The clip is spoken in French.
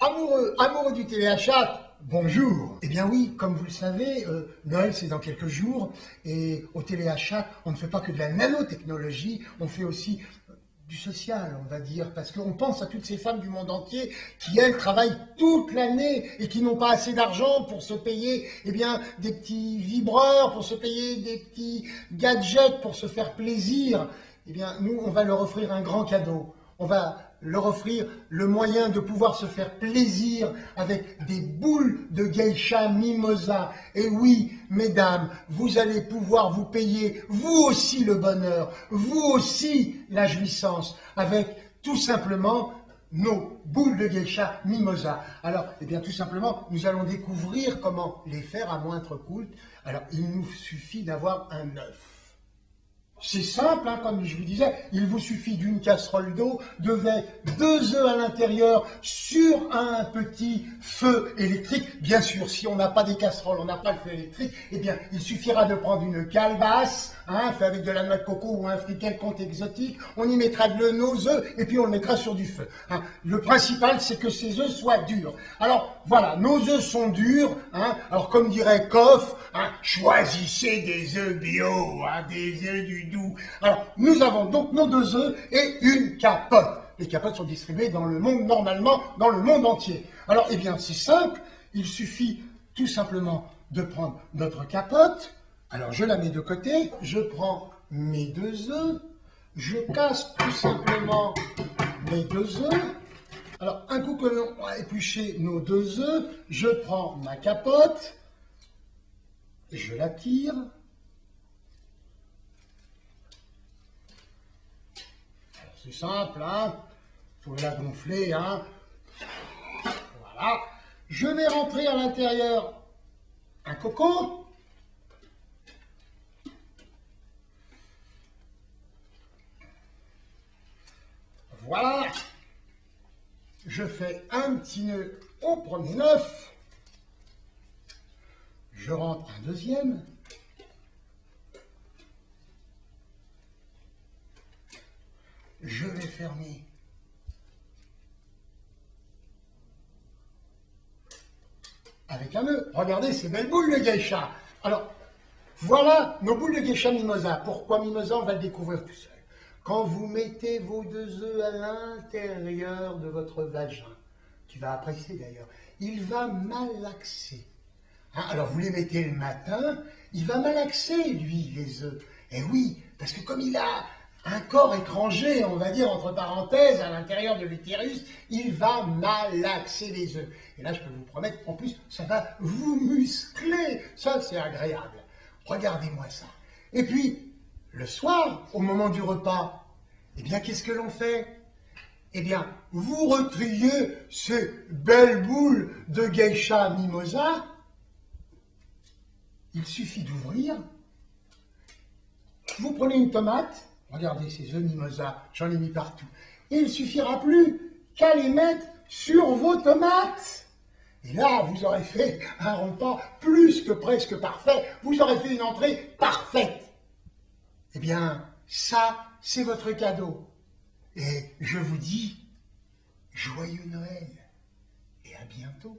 Amoureux du téléachat, bonjour. Eh bien oui, comme vous le savez, Noël c'est dans quelques jours et au téléachat, on ne fait pas que de la nanotechnologie, on fait aussi du social, on va dire, parce qu'on pense à toutes ces femmes du monde entier qui, elles, travaillent toute l'année et qui n'ont pas assez d'argent pour se payer, eh bien, des petits vibreurs, pour se payer des petits gadgets, pour se faire plaisir. Eh bien, nous, on va leur offrir un grand cadeau. On va leur offrir le moyen de pouvoir se faire plaisir avec des boules de geisha mimosa. Et oui, mesdames, vous allez pouvoir vous payer, vous aussi, le bonheur, vous aussi, la jouissance, avec tout simplement nos boules de geisha mimosa. Alors, eh bien, tout simplement, nous allons découvrir comment les faire à moindre coût. Alors, il nous suffit d'avoir un œuf. C'est simple, hein, comme je vous disais, il vous suffit d'une casserole d'eau, de 2 œufs à l'intérieur sur un petit feu électrique. Bien sûr, si on n'a pas des casseroles, on n'a pas le feu électrique, eh bien, il suffira de prendre une calebasse, hein, fait avec de la noix de coco ou un fruit quelconque exotique, on y mettra nos œufs et puis on le mettra sur du feu. Hein. Le principal, c'est que ces œufs soient durs. Alors, voilà, nos œufs sont durs, hein, alors comme dirait Koff, hein, choisissez des œufs bio, hein, des œufs du doux. Alors, nous avons donc nos 2 œufs et une capote. Les capotes sont distribuées dans le monde, normalement, dans le monde entier. Alors, eh bien, c'est simple, il suffit tout simplement de prendre notre capote. Alors, je la mets de côté, je prends mes 2 œufs, je casse tout simplement mes 2 œufs. Alors, un coup que l'on a épluché nos 2 œufs, je prends ma capote, je la tire. C'est simple, hein. Vous pouvez la gonfler, hein. Voilà. Je vais rentrer à l'intérieur un coco. Voilà. Je fais un petit nœud au premier œuf. Je rentre un deuxième. Je vais fermer avec un nœud. Regardez ces belles boules de geisha. Alors, voilà nos boules de geisha mimosa. Pourquoi mimosa? On va le découvrir tout seul. Quand vous mettez vos 2 œufs à l'intérieur de votre vagin, qui va apprécier d'ailleurs, il va malaxer. Hein, alors vous les mettez le matin, il va malaxer, lui, les œufs. Et oui, parce que comme il a un corps étranger, on va dire, entre parenthèses, à l'intérieur de l'utérus, il va malaxer les œufs. Et là, je peux vous promettre, en plus, ça va vous muscler. Ça, c'est agréable. Regardez-moi ça. Et puis, le soir, au moment du repas, eh bien, qu'est-ce que l'on fait? Eh bien, vous retriez ces belles boules de geisha mimosa. Il suffit d'ouvrir. Vous prenez une tomate. Regardez ces œufs mimosa, j'en ai mis partout. Et il ne suffira plus qu'à les mettre sur vos tomates. Et là, vous aurez fait un repas plus que presque parfait. Vous aurez fait une entrée parfaite. Eh bien, ça, c'est votre cadeau. Et je vous dis, joyeux Noël et à bientôt.